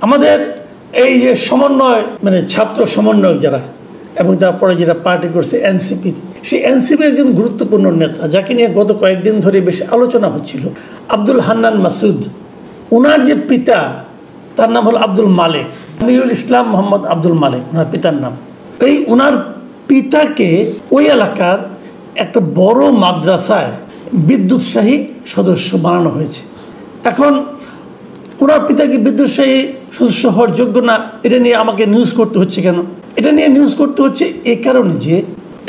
আমাদের এই যে সমন্বয় মানে ছাত্র সমন্বয়ক যারা এবং তারপরে যেটা পার্টি করছে এনসিপি, সেই এনসিপির একজন গুরুত্বপূর্ণ নেতা যাকে নিয়ে গত কয়েকদিন ধরে বেশ আলোচনা হচ্ছিল, আব্দুল হান্নান মাসুদ। ওনার যে পিতা তার নাম হলো আব্দুল মালেক, আমিরুল ইসলাম মোহাম্মদ আব্দুল মালেক ওনার পিতার নাম। এই ওনার পিতাকে ওই এলাকার একটা বড় মাদ্রাসায় বিদ্যুৎসাহী সদস্য বানানো হয়েছে। এখন ওনার পিতাকে বিদ্যুৎসাহী সদস্য হওয়ার যোগ্য না, এটা নিয়ে আমাকে নিউজ করতে হচ্ছে কেন? এটা নিয়ে নিউজ করতে হচ্ছে এই কারণে যে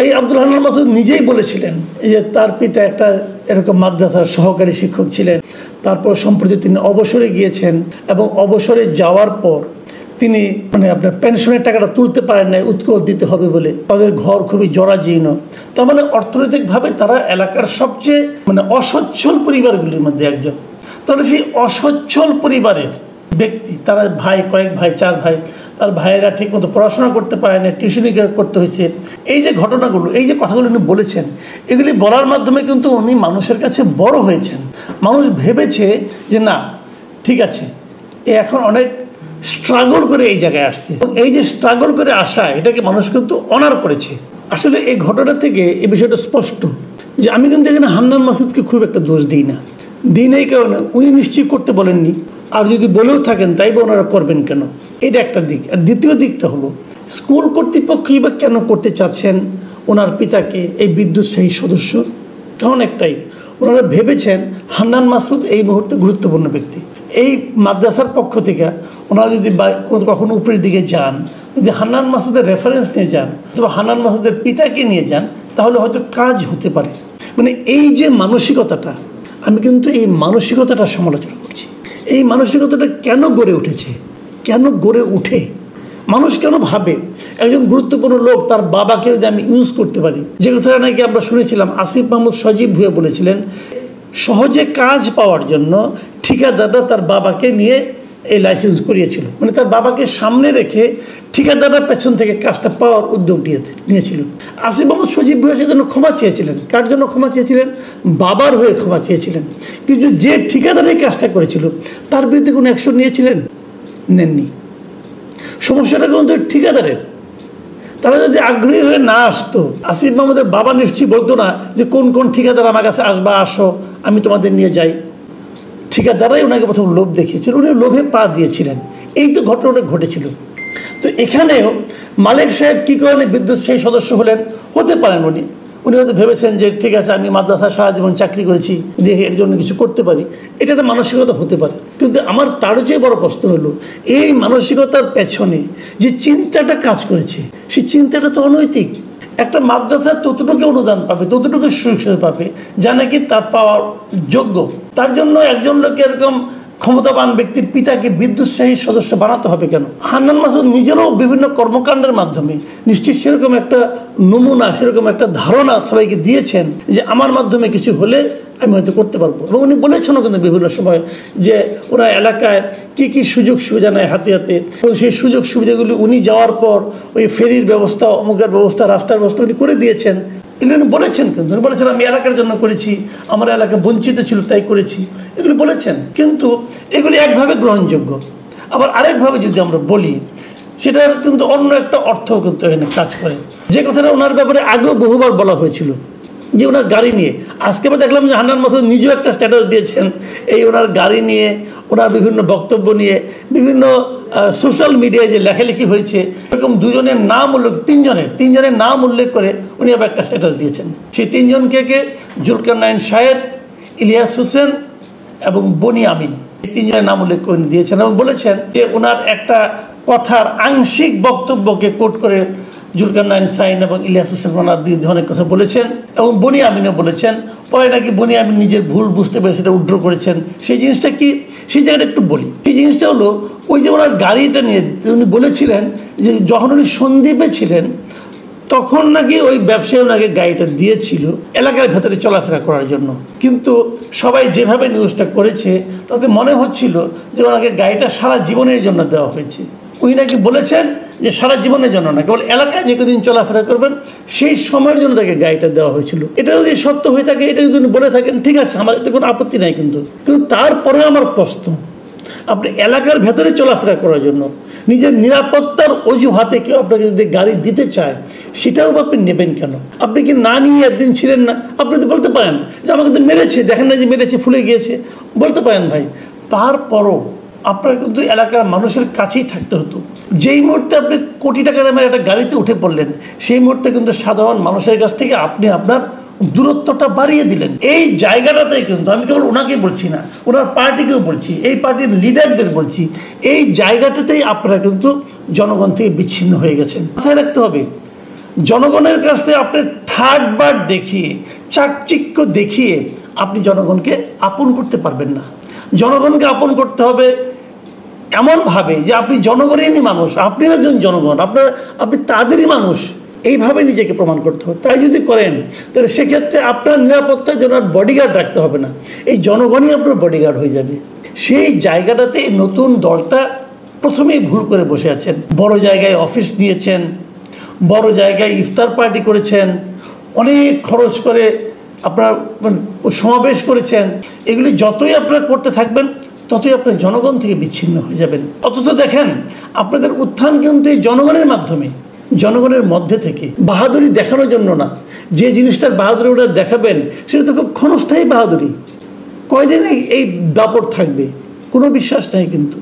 এই আব্দুল হান্নান মাসুদ নিজেই বলেছিলেন যে তার পিতা একটা এরকম মাদ্রাসার সহকারী শিক্ষক ছিলেন। তারপর সম্প্রতি তিনি অবসরে গিয়েছেন এবং অবসরে যাওয়ার পর তিনি মানে আপনার পেনশনের টাকাটা তুলতে পারেন না, উৎকোচ দিতে হবে বলে। তাদের ঘর খুবই জরাজীর্ণ। তার মানে অর্থনৈতিকভাবে তারা এলাকার সবচেয়ে মানে অসচ্ছল পরিবারগুলির মধ্যে একজন। তাহলে সেই অসচ্ছল পরিবারের ব্যক্তি, তারা ভাই, কয়েক ভাই, 4 ভাই, তার ভাইয়েরা ঠিকমতো পড়াশোনা করতে পারে না, টিউশনি করতে হয়েছে। এই যে ঘটনাগুলো, এই যে কথাগুলো উনি বলেছেন, এগুলি বলার মাধ্যমে কিন্তু উনি মানুষের কাছে বড় হয়েছেন। মানুষ ভেবেছে যে না ঠিক আছে, এ এখন অনেক স্ট্রাগল করে এই জায়গায় আসছে। এই যে স্ট্রাগল করে আসা, এটাকে মানুষ কিন্তু অনার করেছে। আসলে এই ঘটনা থেকে এই বিষয়টা স্পষ্ট যে আমি কিন্তু এখানে হান্নান মাসুদকে খুব একটা দোষ দিই না। দিন এই কারণে উনি নিশ্চয়ই করতে বলেননি, আর যদি বলেও থাকেন তাই বা ওনারা করবেন কেন, এটা একটা দিক। আর দ্বিতীয় দিকটা হলো স্কুল কর্তৃপক্ষই বা কেন করতে চাচ্ছেন ওনার পিতাকে এই বিদ্যুৎসাহী সদস্য? কারণ একটাই, ওনারা ভেবেছেন হান্নান মাসুদ এই মুহূর্তে গুরুত্বপূর্ণ ব্যক্তি। এই মাদ্রাসার পক্ষ থেকে ওনারা যদি কখনো উপরের দিকে যান, যদি হান্নান মাসুদের রেফারেন্স নিয়ে যান অথবা হান্নান মাসুদের পিতাকে নিয়ে যান, তাহলে হয়তো কাজ হতে পারে। মানে এই যে মানসিকতাটা, আমি কিন্তু এই মানসিকতাটা সমালোচনা করছি। এই মানসিকতাটা কেন গড়ে উঠেছে, কেন গড়ে উঠে, মানুষ কেন ভাবে একজন গুরুত্বপূর্ণ লোক তার বাবাকে যদি আমি ইউজ করতে পারি? যে কথাটা নাকি আমরা শুনেছিলাম আসিফ মাহমুদ সজীব ভুঁইয়া বলেছিলেন, সহজে কাজ পাওয়ার জন্য ঠিকাদাররা তার বাবাকে নিয়ে এই লাইসেন্স করিয়েছিল। মানে তার বাবাকে সামনে রেখে ঠিকাদাররা পেছন থেকে কাজটা পাওয়ার উদ্যোগ নিয়েছিল। আসিফ মাহমুদ সজীব ভুঁইয়া সেজন্য ক্ষমা চেয়েছিলেন। কার জন্য ক্ষমা চেয়েছিলেন? বাবার হয়ে ক্ষমা চেয়েছিলেন। কিন্তু যে ঠিকাদার এই কাজটা করেছিল তার বিরুদ্ধে কোনো অ্যাকশন নিয়েছিলেন? নেননি। সমস্যাটা কিন্তু ঠিকাদারের। তারা যদি আগ্রহী হয়ে না আসতো, আসিফ মাহমুদের বাবা নিশ্চয়ই বলতো না যে কোন কোন ঠিকাদার আমার কাছে আসবা, আসো আমি তোমাদের নিয়ে যাই। ঠিকাদাররাই ওনাকে প্রথম লোভ দেখিয়েছিল, উনি লোভে পা দিয়েছিলেন। এই তো ঘটনাটা ঘটেছিল। তো এখানেও মালেক সাহেব কী কারণে বিদ্যুৎসাহী সদস্য হলেন? হতে পারেন উনি হয়তো ভেবেছেন যে ঠিক আছে আমি মাদ্রাসায় সারা জীবন চাকরি করেছি, দেখে এর জন্য কিছু করতে পারি, এটা একটা মানসিকতা হতে পারে। কিন্তু আমার তারও চেয়ে বড় প্রশ্ন হলো এই মানসিকতার পেছনে যে চিন্তাটা কাজ করেছে, সেই চিন্তাটা তো অনৈতিক। একটা মাদ্রাসা ততটুকু অনুদান পাবে, ততটুকু সুযোগ পাবে যা নাকি তার পাওয়ার যোগ্য। তার জন্য একজন লোককে এরকম ক্ষমতাবান ব্যক্তির পিতাকে বিদ্যুৎসাহী সদস্য বানাতে হবে কেন? হান্নান মাসুদ নিজেরও বিভিন্ন কর্মকাণ্ডের মাধ্যমে নিশ্চিত সেরকম একটা নমুনা, সেরকম একটা ধারণা সবাইকে দিয়েছেন যে আমার মাধ্যমে কিছু হলে আমি হয়তো করতে পারবো। এবং উনি বলেছেনও কিন্তু বিভিন্ন সময় যে ওরা এলাকায় কী কী সুযোগ সুবিধা নেয় হাতে হাতে, এবং সেই সুযোগ সুবিধাগুলি উনি যাওয়ার পর ওই ফেরির ব্যবস্থা, অমুকের ব্যবস্থা, রাস্তার ব্যবস্থা উনি করে দিয়েছেন। এগুলো উনি বলেছেন, কিন্তু উনি বলেছেন আমি এলাকার জন্য করেছি, আমার এলাকা বঞ্চিত ছিল তাই করেছি, এগুলি বলেছেন। কিন্তু এগুলি একভাবে গ্রহণযোগ্য, আবার আরেকভাবে যদি আমরা বলি সেটার কিন্তু অন্য একটা অর্থ কিন্তু এখানে কাজ করে। যে কথাটা ওনার ব্যাপারে আগেও বহুবার বলা হয়েছিল যে ওনার গাড়ি নিয়ে, আজকে আমরা দেখলাম যে হান্নান মাসুদ নিজেও একটা স্ট্যাটাস দিয়েছেন এই ওনার গাড়ি নিয়ে, ওনার বিভিন্ন বক্তব্য নিয়ে, বিভিন্ন সোশ্যাল মিডিয়ায় যে লেখালেখি হয়েছে, এরকম দুজনের নাম উল্লেখ, তিনজনের নাম উল্লেখ করে উনি আবার একটা স্ট্যাটাস দিয়েছেন। সেই তিনজনকে জুলকারনাইন শাহের, ইলিয়াস হোসেন এবং বনি আমিন, এই তিনজনের নাম উল্লেখ করে দিয়েছেন এবং বলেছেন যে ওনার একটা কথার আংশিক বক্তব্যকে কোট করে জুলকারনাইন সাইন এবং ইলিয়াস হোসেন ওনার বিরুদ্ধে অনেক কথা বলেছেন এবং বনি আমিনও বলেছেন। পরে নাকি বনি আমিন নিজের ভুল বুঝতে পেরে সেটা উড্র করেছেন। সেই জিনিসটা কি, সেই জায়গাটা একটু বলি। সেই জিনিসটা হলো ওই যে ওনার গাড়িটা নিয়ে উনি বলেছিলেন যে যখন উনি সন্দ্বীপে ছিলেন তখন নাকি ওই ব্যবসায়ী ওনাকে গাড়িটা দিয়েছিল এলাকার ভেতরে চলাফেরা করার জন্য। কিন্তু সবাই যেভাবে নিউজটা করেছে তাতে মনে হচ্ছিল যে ওনাকে গাড়িটা সারা জীবনের জন্য দেওয়া হয়েছে। উনি নাকি বলেছেন যে সারা জীবনের জন্য না, কেবল এলাকায় যে কদিন চলাফেরা করবেন সেই সময়ের জন্য তাকে গাড়িটা দেওয়া হয়েছিল। এটা যদি সত্য হয়ে থাকে, এটা যদি উনি বলে থাকেন ঠিক আছে, আমার এতে কোনো আপত্তি নাই। কিন্তু তারপরে আমার প্রশ্ন আপনি এলাকার ভেতরে চলাফেরা করার জন্য নিজের নিরাপত্তার অজুহাতে কেউ আপনাকে যদি গাড়ি দিতে চায়, সেটাও আপনি নেবেন কেন? আপনি কি না নিয়ে একদিন ছিলেন না? আপনি তো বলতে পারেন যে আমাকে তো মেরেছে, দেখেন না যে মেরেছে, ফুলে গিয়েছে, বলতে পারেন ভাই। তারপরও আপনার কিন্তু এলাকার মানুষের কাছেই থাকতে হতো। যেই মুহূর্তে আপনি কোটি টাকা দামের একটা গাড়িতে উঠে পড়লেন, সেই মুহূর্তে কিন্তু সাধারণ মানুষের কাছ থেকে আপনি আপনার দূরত্বটা বাড়িয়ে দিলেন। এই জায়গাটাতে কিন্তু আমি কেবল ওনাকে বলছি না, ওনার পার্টিকেও বলছি, এই পার্টির লিডারদের বলছি, এই জায়গাটাতেই আপনারা কিন্তু জনগণ থেকে বিচ্ছিন্ন হয়ে গেছেন। মাথায় রাখতে হবে, জনগণের কাছ থেকে আপনি ঠাট বাট দেখিয়ে, চাকচিক্য দেখিয়ে আপনি জনগণকে আপন করতে পারবেন না। জনগণকে আপন করতে হবে এমনভাবে যে আপনি জনগণেরই মানুষ, আপনি একজন জনগণ, আপনি তাদেরই মানুষ, এইভাবে নিজেকে প্রমাণ করতে হবে। তাই যদি করেন, তাহলে সেক্ষেত্রে আপনার নিরাপত্তার জন্য আর বডিগার্ড রাখতে হবে না, এই জনগণই আপনার বডিগার্ড হয়ে যাবে। সেই জায়গাটাতে নতুন দলটা প্রথমেই ভুল করে বসে আছেন। বড় জায়গায় অফিস নিয়েছেন, বড় জায়গায় ইফতার পার্টি করেছেন, অনেক খরচ করে আপনার সমাবেশ করেছেন। এগুলি যতই আপনারা করতে থাকবেন, ততই আপনার জনগণ থেকে বিচ্ছিন্ন হয়ে যাবেন। অথচ দেখেন, আপনাদের উত্থান কিন্তু এই জনগণের মাধ্যমে, জনগণের মধ্যে থেকে। বাহাদুরি দেখানোর জন্য না, যে জিনিসটার বাহাদুরি ওটা দেখাবেন, সেটা তো খুব ক্ষণস্থায়ী বাহাদুরি। কয়দিন এই দাপট থাকবে, কোনো বিশ্বাস নেই কিন্তু।